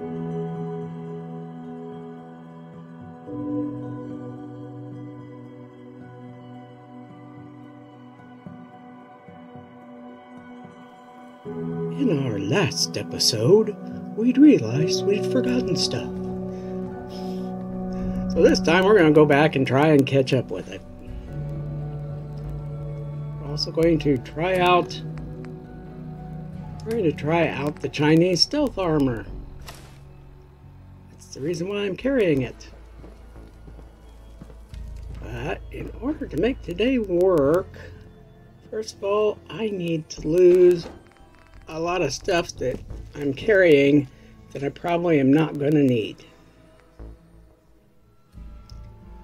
In our last episode, we'd realized we'd forgotten stuff. So this time we're going to go back and try and catch up with it. We're also going to try out the Chinese stealth armor. That's the reason why I'm carrying it. But in order to make today work, first of all, I need to lose a lot of stuff that I'm carrying that I probably am not going to need.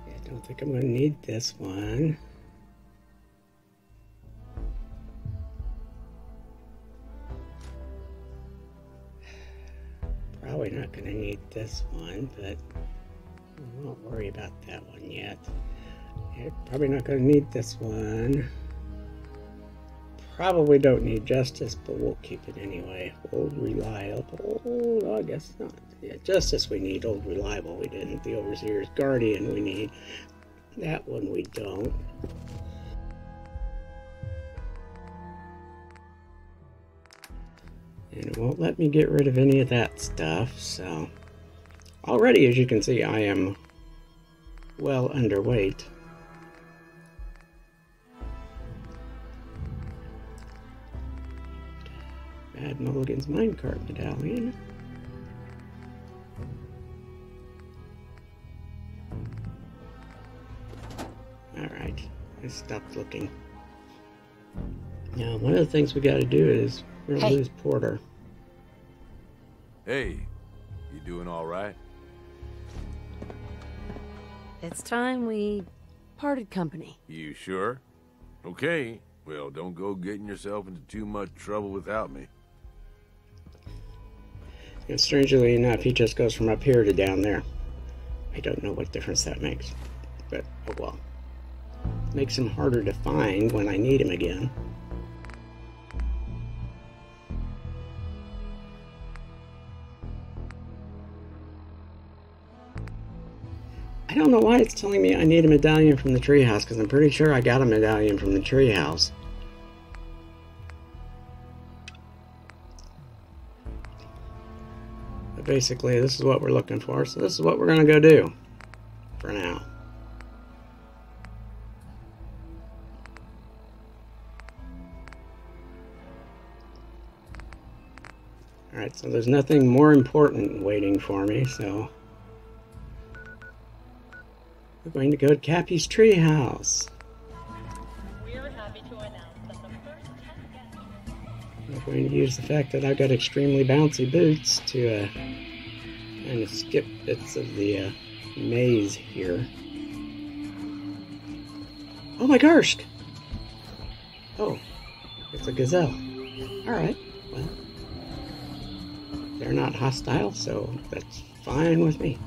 I don't think I'm going to need this one. Probably not going to need this one, but I won't worry about that one yet. Probably not going to need this one. Probably don't need justice, but we'll keep it anyway. Old reliable. Oh, I guess not. Yeah, justice we need. Old reliable we didn't. The overseer's guardian we need. That one we don't. And it won't let me get rid of any of that stuff, so already, as you can see, I am well underweight. Bad Mulligan's minecart medallion. Alright, I stopped looking. Now, one of the things we got to do is we're going to lose Porter. Hey, you doing all right? It's time we parted company. You sure? Okay, well, don't go getting yourself into too much trouble without me. And strangely enough, he just goes from up here to down there. I don't know what difference that makes, but oh well. Makes him harder to find when I need him again. I don't know why it's telling me I need a medallion from the treehouse, because I'm pretty sure I got a medallion from the treehouse. But basically, this is what we're looking for, so this is what we're going to go do for now. Alright, so there's nothing more important waiting for me, so we're going to go to Cappy's treehouse. We're happy to announce that the first 10 guests... I'm going to use the fact that I've got extremely bouncy boots to kind of skip bits of the maze here. Oh my gosh! Oh, it's a gazelle. Alright, well, they're not hostile, so that's fine with me.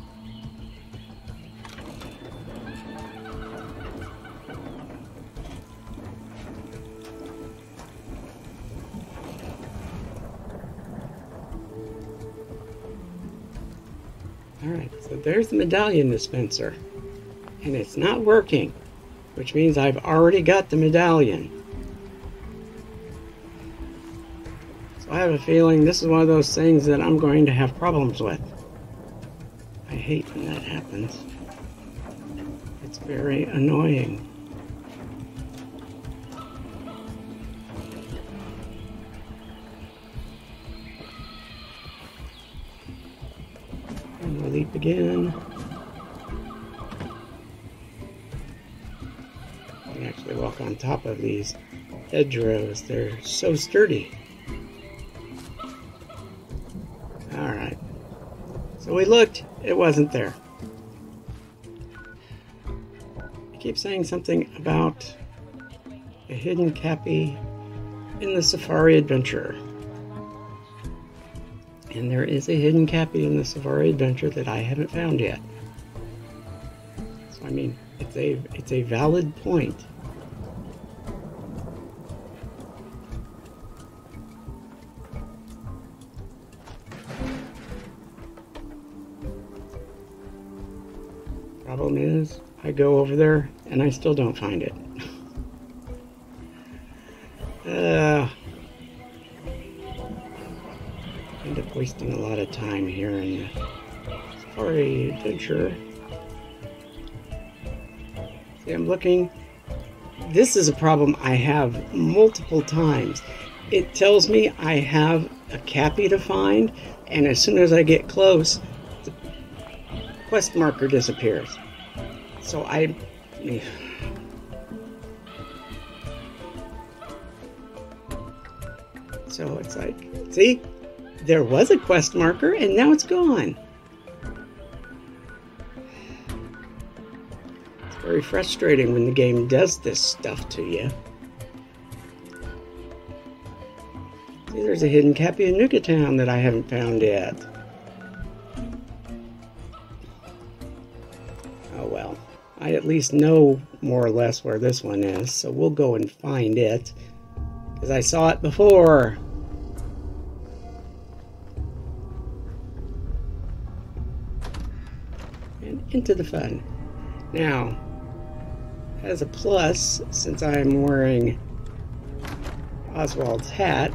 Alright, so there's the medallion dispenser. And it's not working, which means I've already got the medallion. So I have a feeling this is one of those things that I'm going to have problems with. I hate when that happens. It's very annoying. And we'll leap again. I can actually walk on top of these hedgerows. They're so sturdy. Alright. So we looked. It wasn't there. I keep saying something about a hidden cappy in the Safari Adventure. And there is a hidden cappy in the Safari Adventure that I haven't found yet. So I mean, it's a valid point. Problem is, I go over there and I still don't find it. End up wasting a lot of time here in the safari adventure. See, I'm looking. This is a problem I have multiple times. It tells me I have a cappy to find, and as soon as I get close, the quest marker disappears. So So it's like, see, there was a quest marker and now it's gone. It's very frustrating when the game does this stuff to you. See, there's a hidden cappy in Nuka Town that I haven't found yet. Oh well, I at least know more or less where this one is, so we'll go and find it, because I saw it before. And into the fun. Now, as a plus, since I'm wearing Oswald's hat,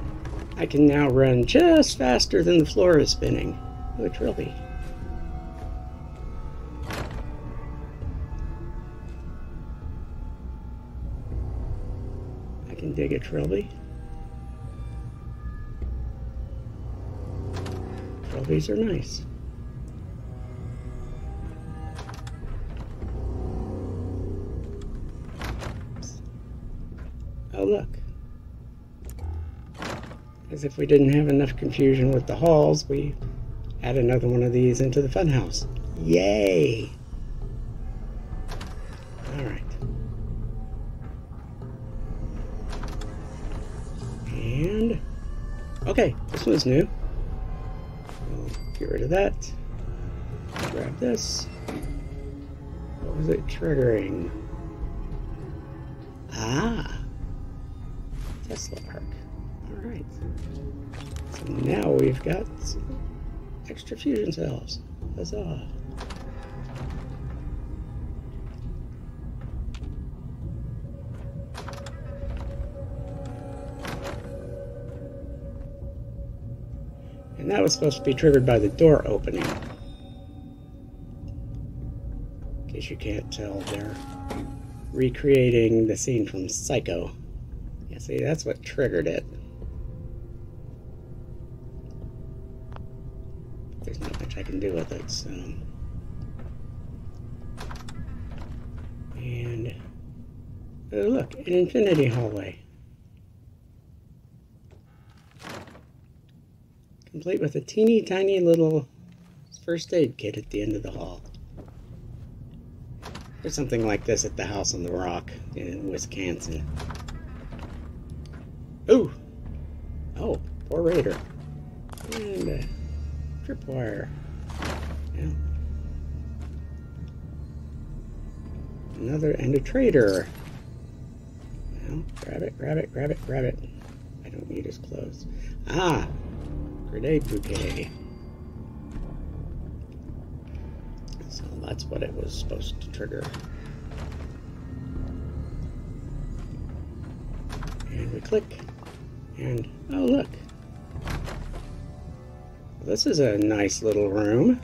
I can now run just faster than the floor is spinning. Oh, trilby. I can dig a trilby. Trilbies are nice. Oh, look. As if we didn't have enough confusion with the halls, we add another one of these into the funhouse. Yay! Alright. And... okay, this one's new. We'll get rid of that. Grab this. What was it triggering? Ah! Tesla arc. Alright. So now we've got extra fusion cells. Huzzah. And that was supposed to be triggered by the door opening. In case you can't tell, they're recreating the scene from Psycho. Yeah, see, that's what triggered it. There's not much I can do with it, so... and... oh, look, an infinity hallway. Complete with a teeny tiny little first aid kit at the end of the hall. There's something like this at the House on the Rock in Wisconsin. Ooh! Oh, poor raider. And a tripwire. Yeah. Another, and a trader. Well, grab it, grab it, grab it, grab it. I don't need his clothes. Ah! Grenade bouquet. So that's what it was supposed to trigger. And we click. And, oh look. Well, this is a nice little room.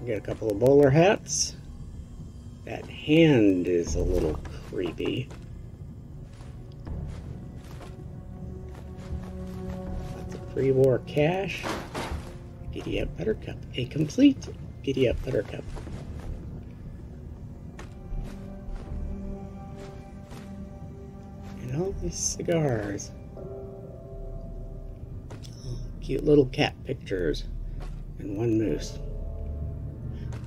Get a couple of bowler hats. That hand is a little creepy. Lots of pre-war cash. Giddy up buttercup. A complete giddy up buttercup. And all these cigars. Oh, cute little cat pictures. And one moose.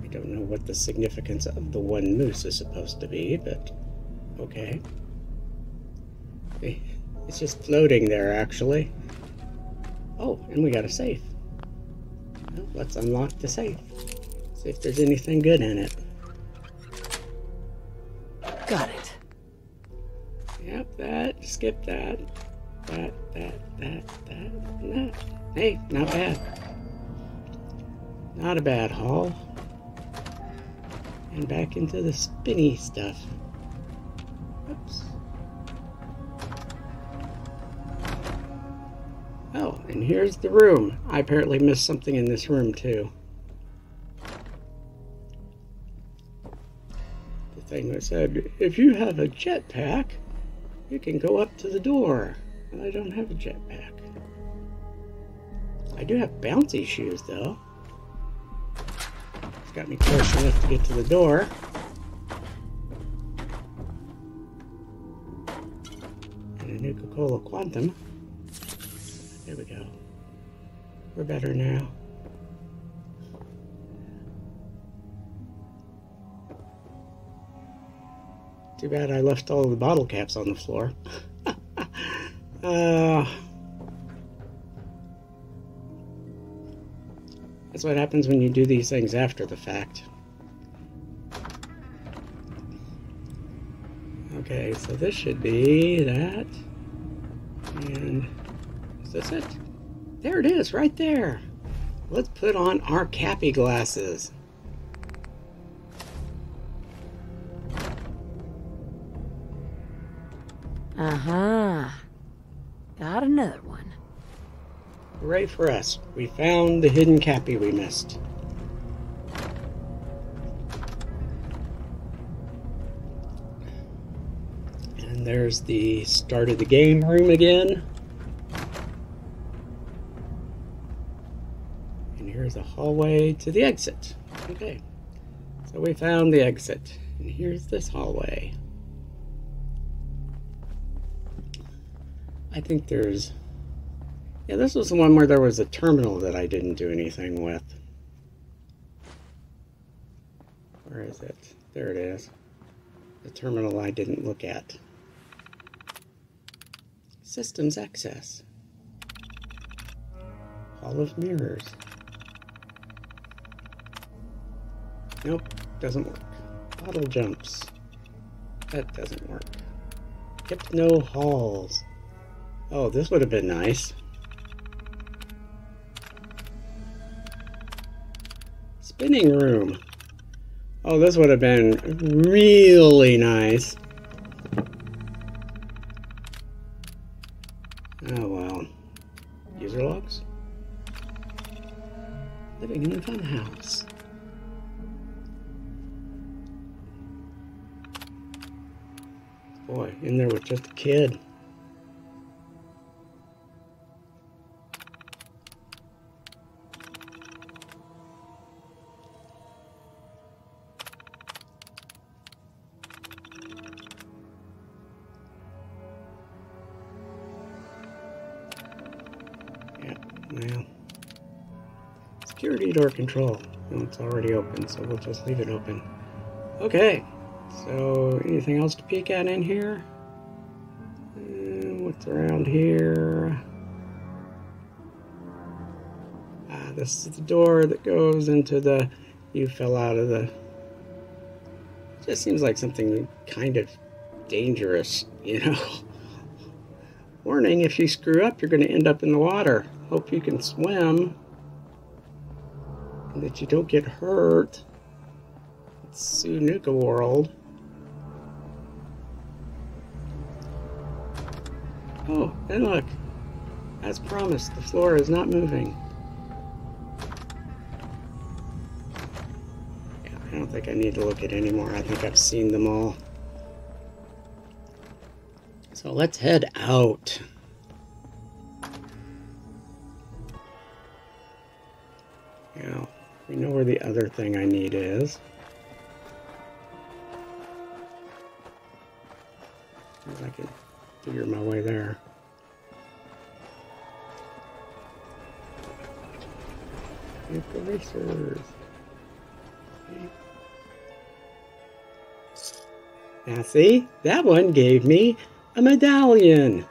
I don't know what the significance of the one moose is supposed to be, but okay. It's just floating there, actually. Oh, and we got a safe. Well, let's unlock the safe. See if there's anything good in it. Got it. Yep, that. Skip that. That. No. Hey, not bad. Not a bad haul. And back into the spinny stuff. Oops. Oh, and here's the room. I apparently missed something in this room too. The thing that said, if you have a jetpack, you can go up to the door. And I don't have a jetpack. I do have bouncy shoes though. It's got me close enough to get to the door. And a Nuka-Cola Quantum. There we go. We're better now. Too bad I left all the bottle caps on the floor. That's what happens when you do these things after the fact. Okay, so this should be that. And is this it? There it is, right there. Let's put on our cappy glasses. Uh-huh. Got another one. Hooray for us. We found the hidden cappy we missed. And there's the start of the game room again. And here's a hallway to the exit. Okay. So we found the exit. And here's this hallway. I think there's... Yeah, this was the one where there was a terminal that I didn't do anything with. Where is it? There it is. The terminal I didn't look at. Systems access. Hall of mirrors. Nope, doesn't work. Bottle jumps. That doesn't work. Hypno halls. Oh, this would have been nice. Spinning room. Oh, this would have been really nice. Oh well. User logs? Living in the fun house. Boy, in there with just a kid. Well, security door control. No, it's already open, so we'll just leave it open. Okay, so anything else to peek at in here? What's around here? This is the door that goes into the... You fell out of the... It just seems like something kind of dangerous, you know? Warning, if you screw up, you're going to end up in the water. Hope you can swim. And that you don't get hurt. It's Sunuka World. Oh, and look. As promised, the floor is not moving. Yeah, I don't think I need to look at any more. I think I've seen them all. So let's head out. Yeah, we know where the other thing I need is. If I can figure my way there. Vehicle racers. Okay. Now see, that one gave me a medallion.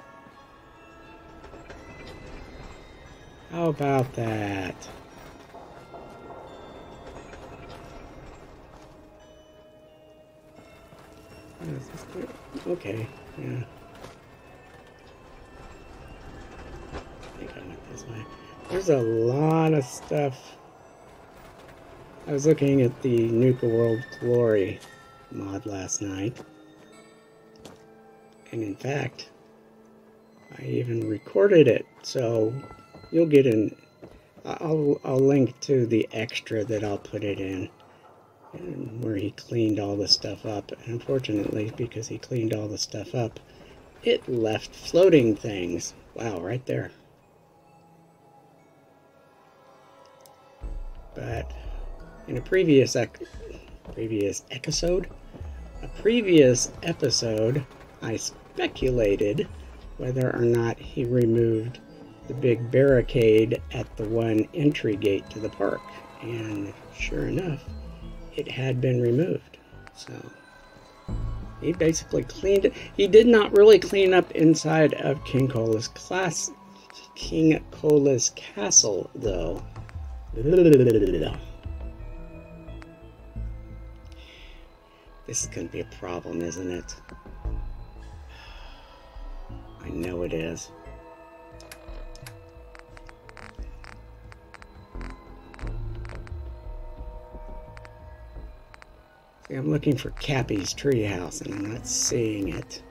How about that? Is this good? Okay, yeah. I think I went this way. There's a lot of stuff I was looking at the Nuka World Glory mod last night. And in fact, I even recorded it. So you'll get an... I'll link to the extra that I'll put it in. Where he cleaned all the stuff up. Unfortunately, because he cleaned all the stuff up, it left floating things. Wow, right there. But in a previous episode, I speculated whether or not he removed the big barricade at the one entry gate to the park. And sure enough, it had been removed. So he basically cleaned it. He did not really clean up inside of King Cola's castle, though. This is going to be a problem, isn't it? I know it is. See, I'm looking for Cappy's treehouse, and I'm not seeing it.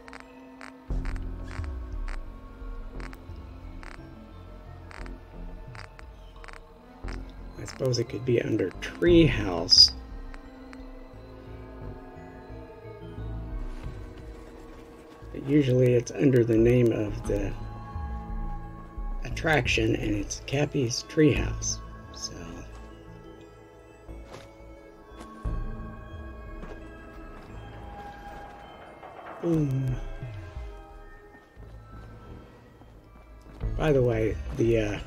I suppose it could be under treehouse. But usually it's under the name of the attraction, and it's Cappy's treehouse. So... boom. By the way, the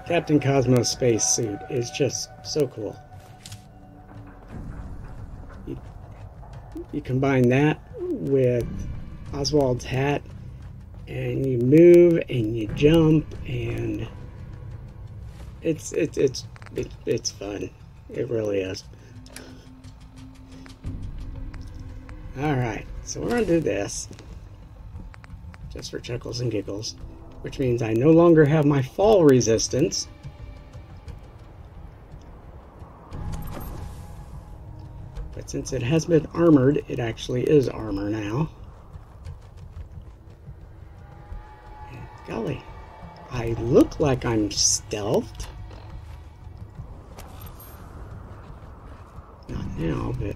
Captain Cosmos spacesuit is just so cool. You combine that with Oswald's hat, and you move and you jump, and it's fun. It really is. Alright, so we're going to do this, just for chuckles and giggles, which means I no longer have my fall resistance. But since it has been armored, it actually is armor now. And golly, I look like I'm stealthed. Not now, but...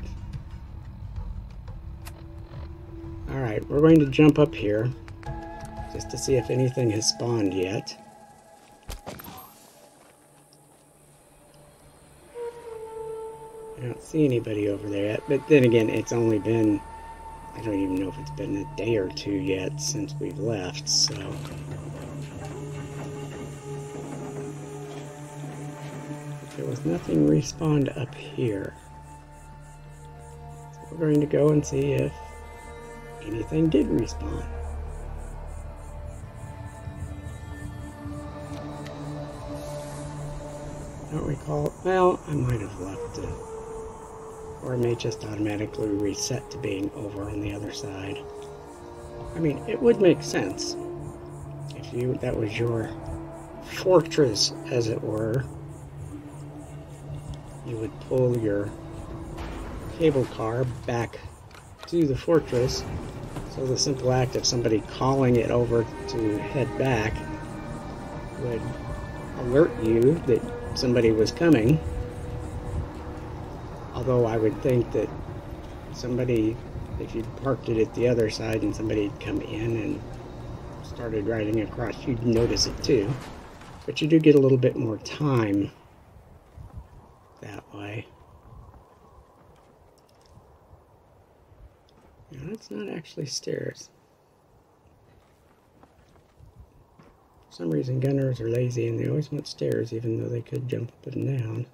alright, we're going to jump up here just to see if anything has spawned yet. I don't see anybody over there yet, but then again, it's only been, I don't even know if it's been a day or two yet since we've left, so... there was nothing respawned up here. So we're going to go and see if anything did respawn. I don't recall. Well, I might have left it. Or it may just automatically reset to being over on the other side. I mean, it would make sense if that was your fortress, as it were. You would pull your cable car back to the fortress. So the simple act of somebody calling it over to head back would alert you that somebody was coming. Although I would think that somebody, if you parked it at the other side and somebody had come in and started riding across, you'd notice it too. But you do get a little bit more time that way. No, it's not actually stairs. For some reason, gunners are lazy and they always want stairs, even though they could jump up and down.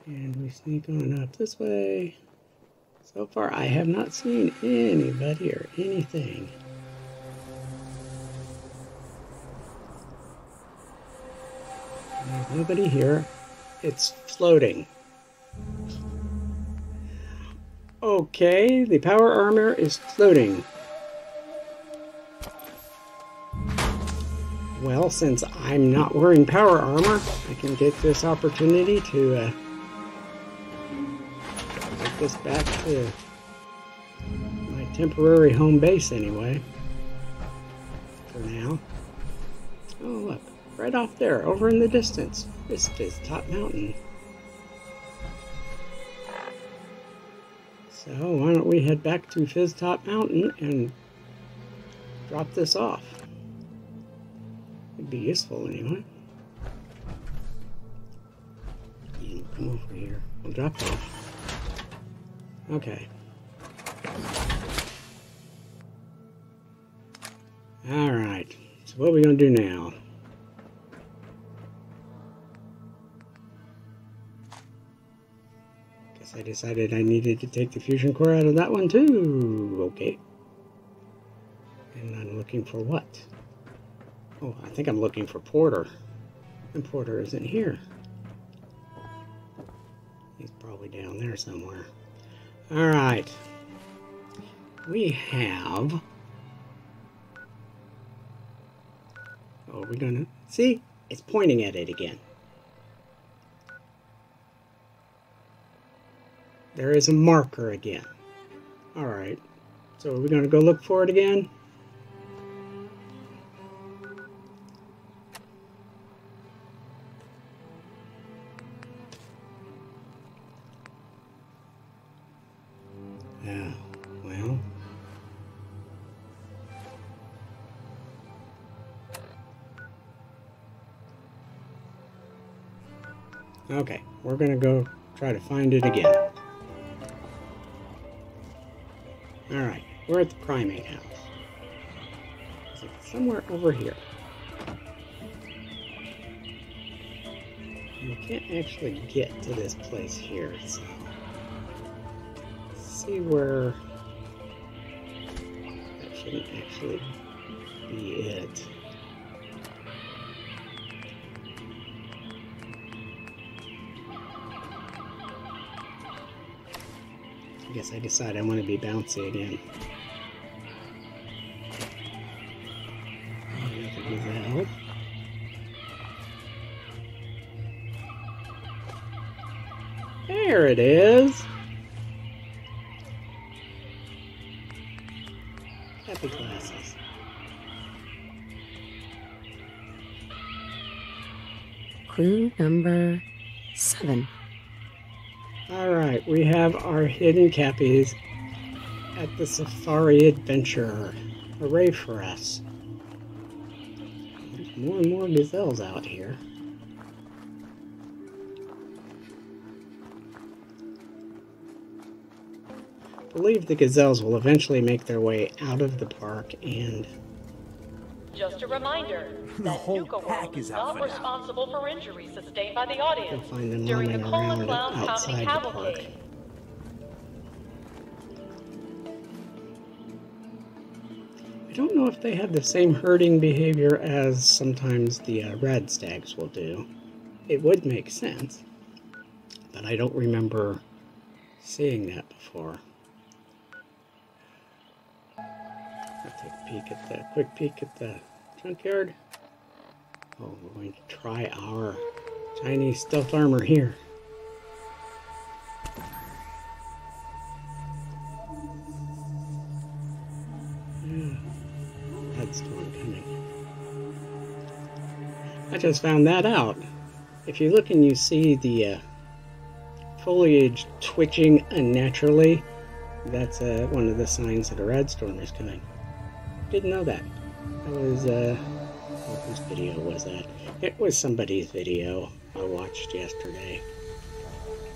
And we sneak on up this way. So far, I have not seen anybody or anything. There's nobody here. It's floating. Okay, the power armor is floating. Well, since I'm not wearing power armor, I can take this opportunity to take this back to my temporary home base anyway. For now. Oh, look. Right off there, over in the distance. This is Top Mountain. So why don't we head back to Fizz Top Mountain and drop this off. It'd be useful anyway. Come over here. We'll drop it off. Okay. Alright. So what are we going to do now? Guess I decided I needed to take the fusion core out of that one too. Okay. And I'm looking for what? Oh, I think I'm looking for Porter. And Porter isn't here. He's probably down there somewhere. Alright. We have... Oh, we're gonna... See? It's pointing at it again. There is a marker again. Alright. So are we gonna go look for it again? Yeah, well... Okay, we're gonna go try to find it again. Alright, we're at the primate house. It's somewhere over here. We can't actually get to this place here, so... Let's see where... That shouldn't actually be it. I guess I decide I want to be bouncy again. Another gazelle. There it is! Happy glasses. Clue number 7. Alright, we have our hidden cappys at the Safari Adventure. Hooray for us. There's more and more gazelles out here. I believe the gazelles will eventually make their way out of the park and... Just a reminder that Nuka World is not responsible for injuries sustained by the audience find them during the roaming Cola around Clown Comedy outside the park. Cavalcade. I don't know if they have the same herding behavior as sometimes the red stags will do. It would make sense, but I don't remember seeing that before. I'll take a quick peek at the junkyard. Oh, we're going to try our Chinese stealth armor here. Storm coming. I just found that out. If you look and you see the foliage twitching unnaturally, that's one of the signs that a red storm is coming. Didn't know that. That was whose video was that? It was somebody's video I watched yesterday.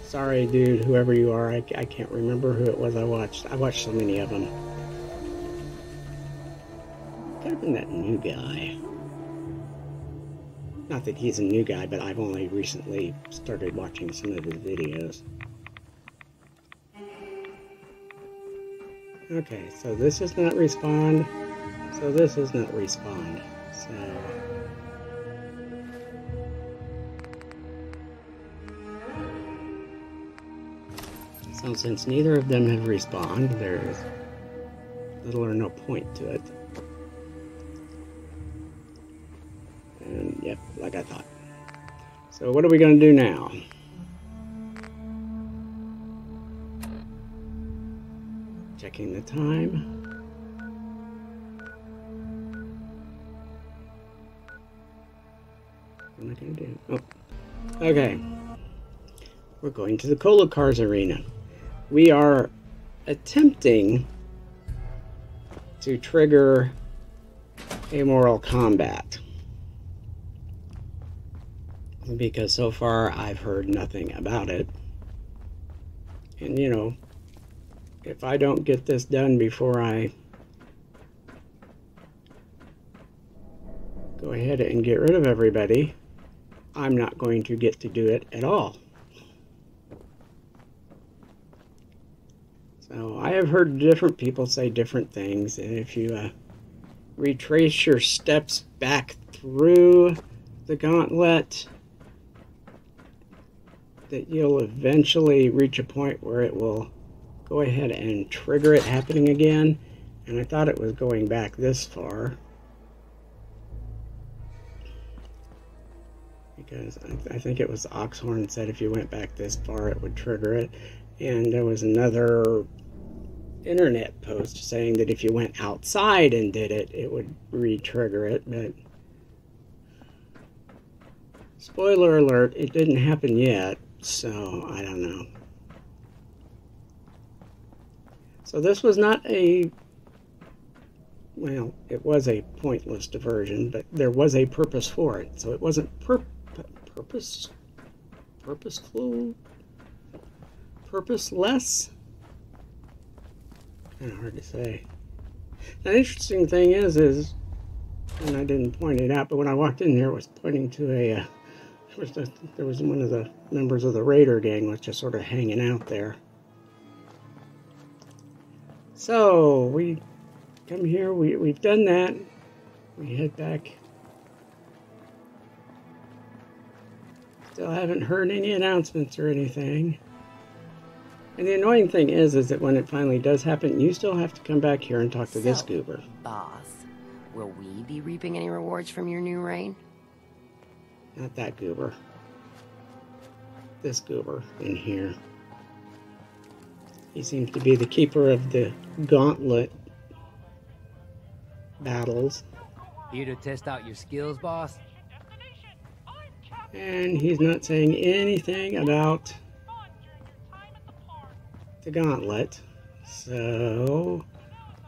Sorry, dude, whoever you are, I can't remember who it was I watched. I watched so many of them. Could have been that new guy. Not that he's a new guy, but I've only recently started watching some of his videos. Okay, so this is not respawn. So this is not respawned. So since neither of them have respawned, there's little or no point to it. Yep, like I thought. So what are we going to do now? Checking the time. What am I going to do? Oh, okay. We're going to the Cola Cars Arena. We are attempting to trigger amoral combat. Because so far I've heard nothing about it. And you know, if I don't get this done before I go ahead and get rid of everybody, I'm not going to get to do it at all. So I have heard different people say different things, and if you retrace your steps back through the gauntlet, that you'll eventually reach a point where it will go ahead and trigger it happening again. And I thought it was going back this far, because I think it was Oxhorn said if you went back this far it would trigger it. And there was another internet post saying that if you went outside and did it, it would re-trigger it. But spoiler alert, it didn't happen yet, so I don't know. So this was not a, well, it was a pointless diversion, but there was a purpose for it. So it wasn't purposeful, purposeless. Kind of hard to say. The interesting thing is, and I didn't point it out, but when I walked in there, it was pointing to a, there was one of the members of the Raider gang was just sort of hanging out there. So we come here, we've done that. We head back. Still haven't heard any announcements or anything. And the annoying thing is that when it finally does happen, you still have to come back here and talk to this goober. Boss, will we be reaping any rewards from your new reign? Not that goober. This goober in here. He seems to be the keeper of the gauntlet battles. Here to test out your skills, boss? And he's not saying anything about the gauntlet. So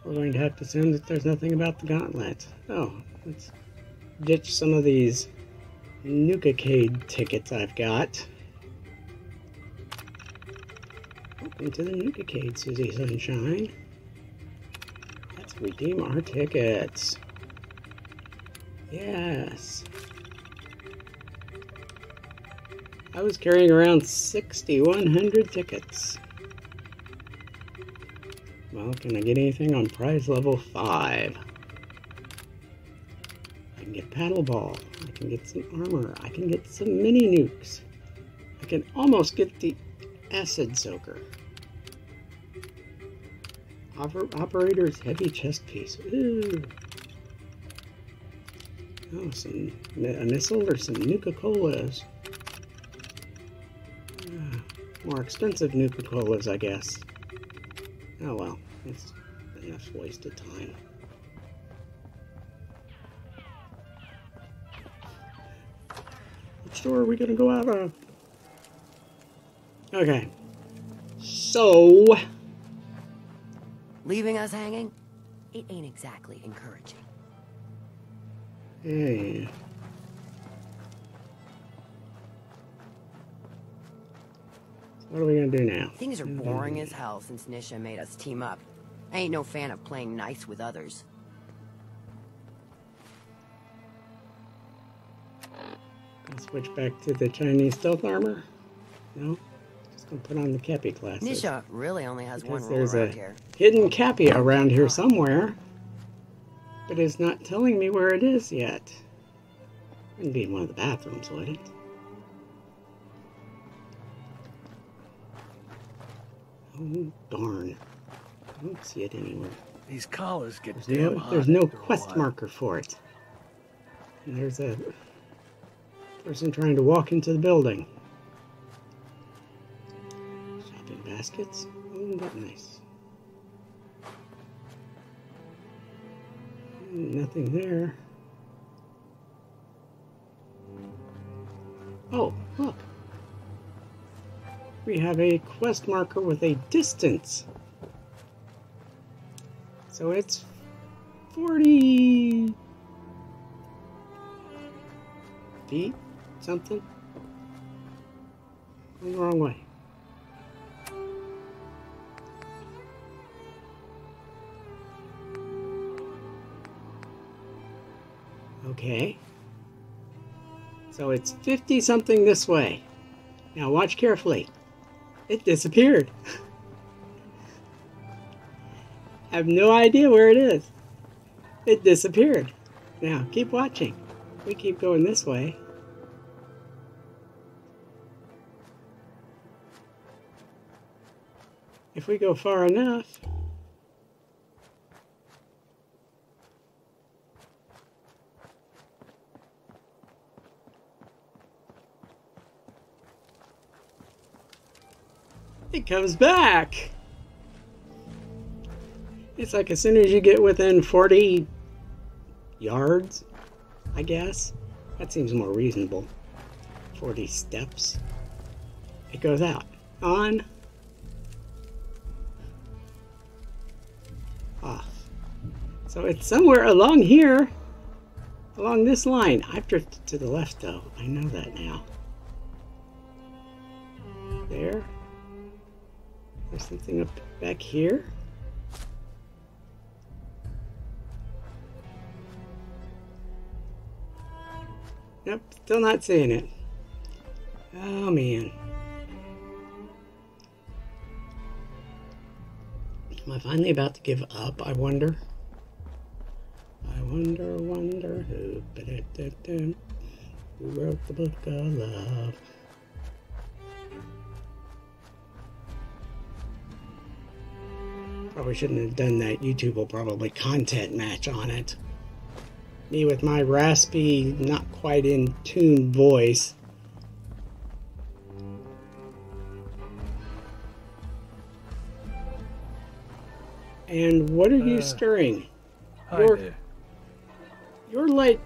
we're going to have to assume that there's nothing about the gauntlet. Oh, let's ditch some of these Nuka-Cade tickets I've got. Welcome to the Nuka-Cade, Susie Sunshine. Let's redeem our tickets. Yes. I was carrying around 6,100 tickets. Well, can I get anything on prize level 5? I can get paddle ball. I can get some armor. I can get some mini nukes. I can almost get the acid soaker. Operator's heavy chest piece. Ooh. Oh, a missile or some Nuka-Colas. More expensive Nuka-Colas, I guess. Oh well, it's enough wasted time. Which door are we gonna go out of? Okay. So... leaving us hanging? It ain't exactly encouraging. Hey. What are we gonna do now? Things are boring as hell since Nisha made us team up. I ain't no fan of playing nice with others. I'll switch back to the Chinese stealth armor. No? Just gonna put on the cappy classes. Nisha really only has because one rule there's around a here. hidden cappy around here somewhere. But it's not telling me where it is yet. Wouldn't be in one of the bathrooms, would it? Oh, darn. I don't see it anywhere. These collars get There's no quest marker for it. And there's a Person trying to walk into the building. Shopping baskets. Oh, that's nice. Nothing there. Oh, look. We have a quest marker with a distance. So it's 40 feet, something. Going the wrong way. Okay. So it's 50 something this way. Now watch carefully. It disappeared. I have no idea where it is. It disappeared. Now keep watching. We keep going this way. If we go far enough, it comes back. It's like as soon as you get within 40 yards, I guess. That seems more reasonable. 40 steps. It goes out. On. Off. So it's somewhere along here. Along this line. I've drifted to the left though. I know that now. There. There's something up back here. Nope, still not seeing it. Oh man. Am I finally about to give up, I wonder? I wonder who wrote the book of love? Probably shouldn't have done that. YouTube will probably content match on it. Me with my raspy, not quite in tune voice. And what are you stirring? You're like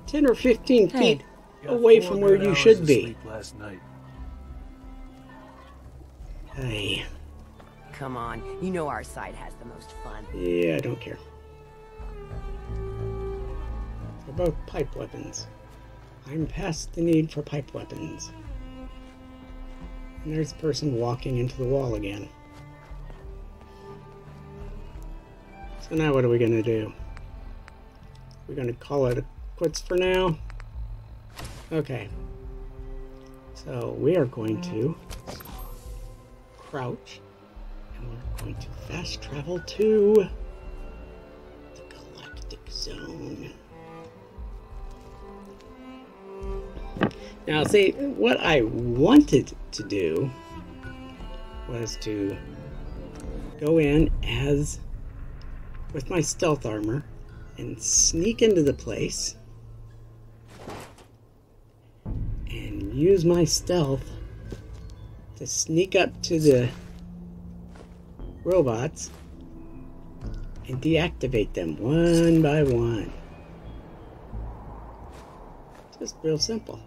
10 or 15 feet away from where you should be. Last night. Hey. Come on, you know our side has the most fun. Yeah, I don't care. They're both pipe weapons. I'm past the need for pipe weapons. And there's a person walking into the wall again. So now what are we going to do? We're going to call it quits for now? Okay. So we are going to crouch. And we're going to fast travel to the Galactic Zone. Now, see, what I wanted to do was to go in as with my stealth armor and sneak into the place and use my stealth to sneak up to the robots and deactivate them one by one. Just real simple.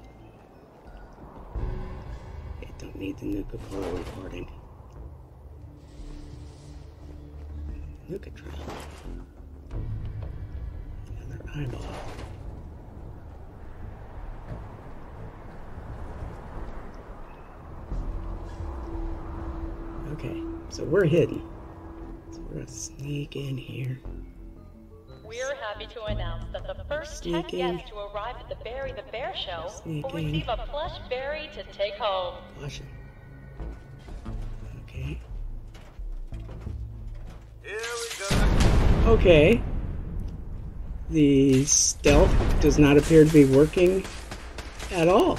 I don't need the Nuka-Cola recording. Nuka-Trap. Another eyeball. Okay, so we're hidden. So we're gonna sneak in here. We're happy to announce that the first 10 guests to arrive at the Bury the Bear show will receive a plush berry to take home. Plush. Okay. Here we go. Okay. The stealth does not appear to be working at all.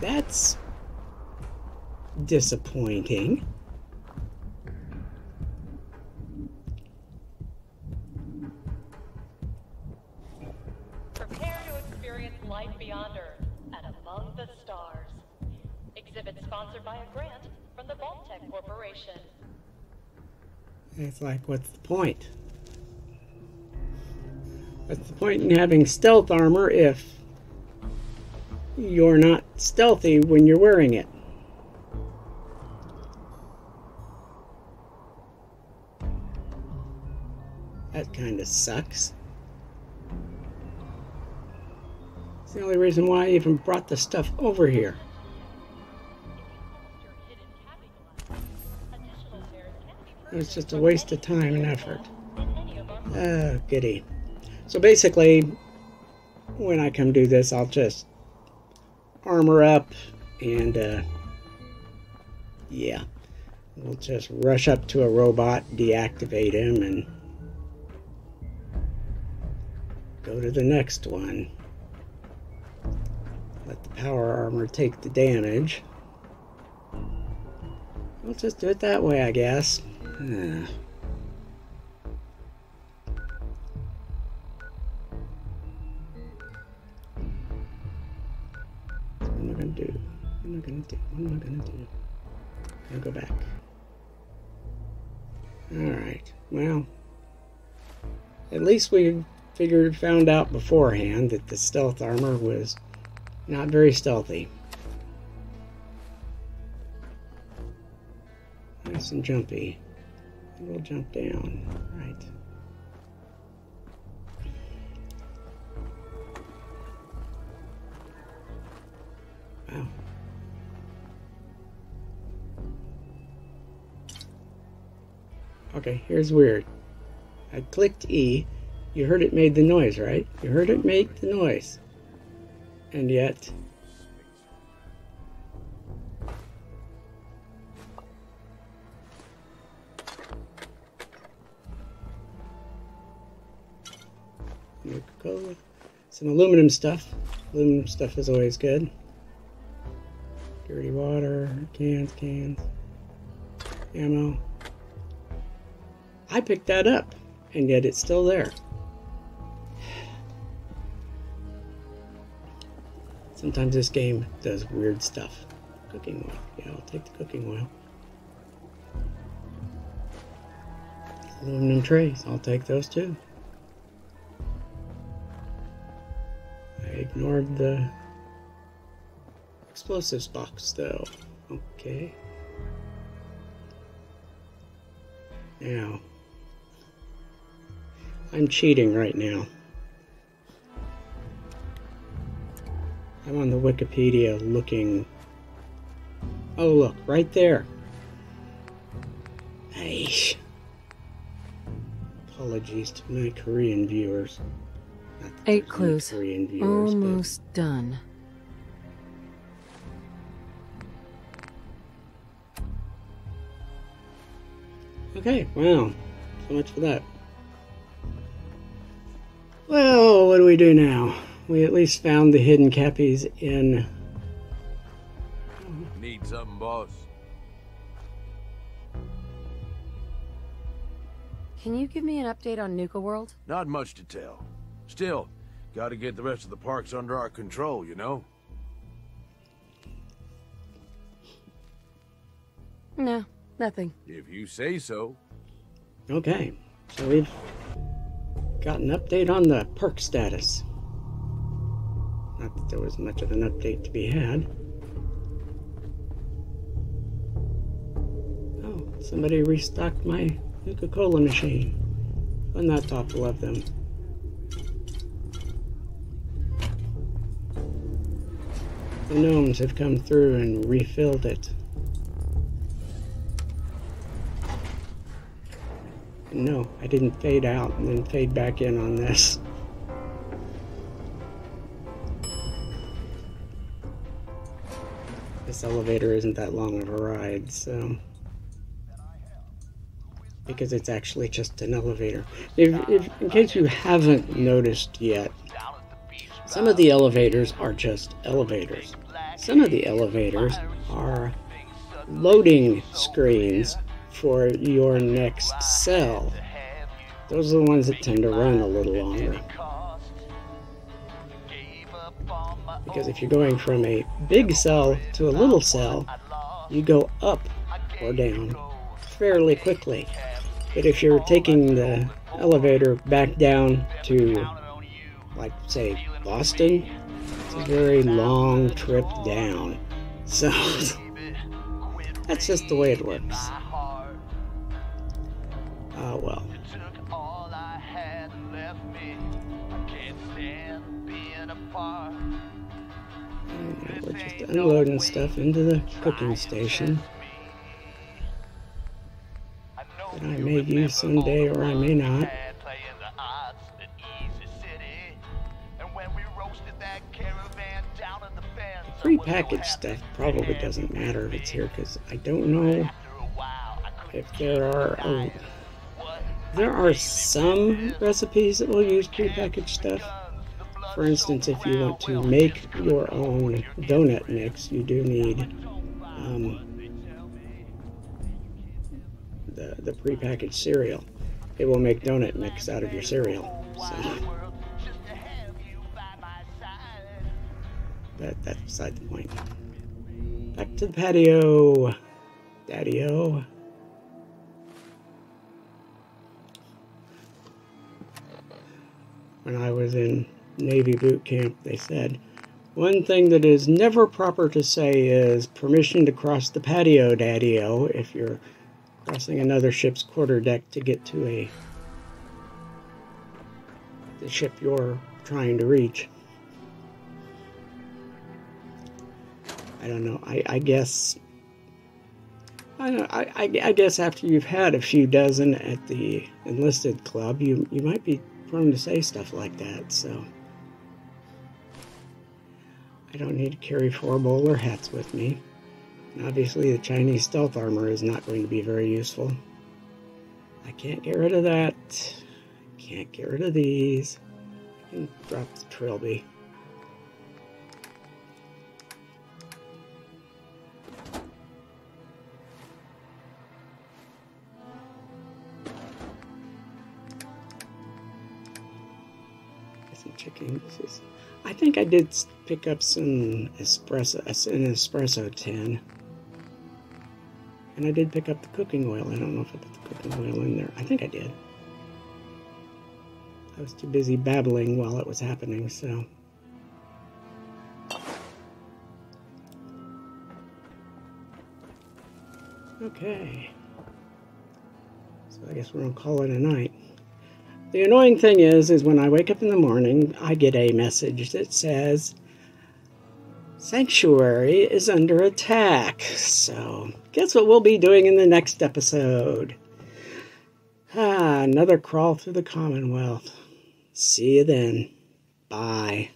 That's disappointing. Prepare to beyond Earth and among the stars. Exhibit sponsored by a grant from the Vault-Tec Corporation. It's like, what's the point? What's the point in having stealth armor if you're not stealthy when you're wearing it? That kind of sucks. It's the only reason why I even brought the stuff over here. It's just a waste of time and effort. Oh, goody. So basically, when I come do this, I'll just armor up and, yeah. We'll just rush up to a robot, deactivate him, and go to the next one. Let the power armor take the damage. We'll just do it that way, I guess. What am I gonna do? What am I gonna do? What am I gonna do? I'll go back. Alright, well, at least we found out beforehand that the stealth armor was not very stealthy. Nice and jumpy. We'll jump down, right. Wow. Okay, here's weird. I clicked E. You heard it made the noise, right? You heard it make the noise. And yet... Coca-Cola. Some aluminum stuff. Aluminum stuff is always good. Dirty water, cans. Ammo. I picked that up, and yet it's still there. Sometimes this game does weird stuff. Cooking oil. Yeah, I'll take the cooking oil. Aluminum trays. I'll take those too. I ignored the explosives box though. Okay. Now, I'm cheating right now. I'm on the Wikipedia looking. Oh, look, right there. Nice. Apologies to my Korean viewers. Not that 8 there's clues. any Korean viewers, Almost done. Okay, well, so much for that. Well, what do we do now? We at least found the hidden cappys in... Need something, boss? Can you give me an update on Nuka World? Not much to tell. Still, gotta get the rest of the parks under our control, you know? No, nothing. If you say so. Okay, so we've got an update on the perk status. Not that there was much of an update to be had. Oh, somebody restocked my Coca-Cola machine. Wasn't that thoughtful of them? The gnomes have come through and refilled it. No, I didn't fade out and then fade back in on this. This elevator isn't that long of a ride, so... Because it's actually just an elevator. In case you haven't noticed yet, some of the elevators are just elevators. Some of the elevators are loading screens for your next cell. Those are the ones that tend to run a little longer. Because if you're going from a big cell to a little cell, you go up or down fairly quickly. But if you're taking the elevator back down to, like, say, Boston, it's a very long trip down. So, that's just the way it works. Well. We're just unloading stuff into the cooking station that I may use someday or I may not. The pre-packaged stuff probably doesn't matter if it's here, because I don't know if there are some recipes that will use pre-packaged stuff. For instance, if you want to make your own donut mix, you do need the pre-packaged cereal. It will make donut mix out of your cereal. So that's beside the point. Back to the patio, Daddy-o. When I was in Navy boot camp, they said, one thing that is never proper to say is permission to cross the patio, Daddy-o, if you're crossing another ship's quarterdeck to get to the ship you're trying to reach. I don't know. I guess after you've had a few dozen at the enlisted club, you might be prone to say stuff like that. So I don't need to carry 4 bowler hats with me. And obviously the Chinese stealth armor is not going to be very useful. I can't get rid of that. Can't get rid of these. I can drop the trilby. Some chicken. I think I did pick up some espresso, an espresso tin. And I did pick up the cooking oil. I don't know if I put the cooking oil in there. I think I did. I was too busy babbling while it was happening, so. Okay. So I guess we're gonna call it a night. The annoying thing is when I wake up in the morning, I get a message that says, Sanctuary is under attack. So, guess what we'll be doing in the next episode? Another crawl through the Commonwealth. See you then. Bye.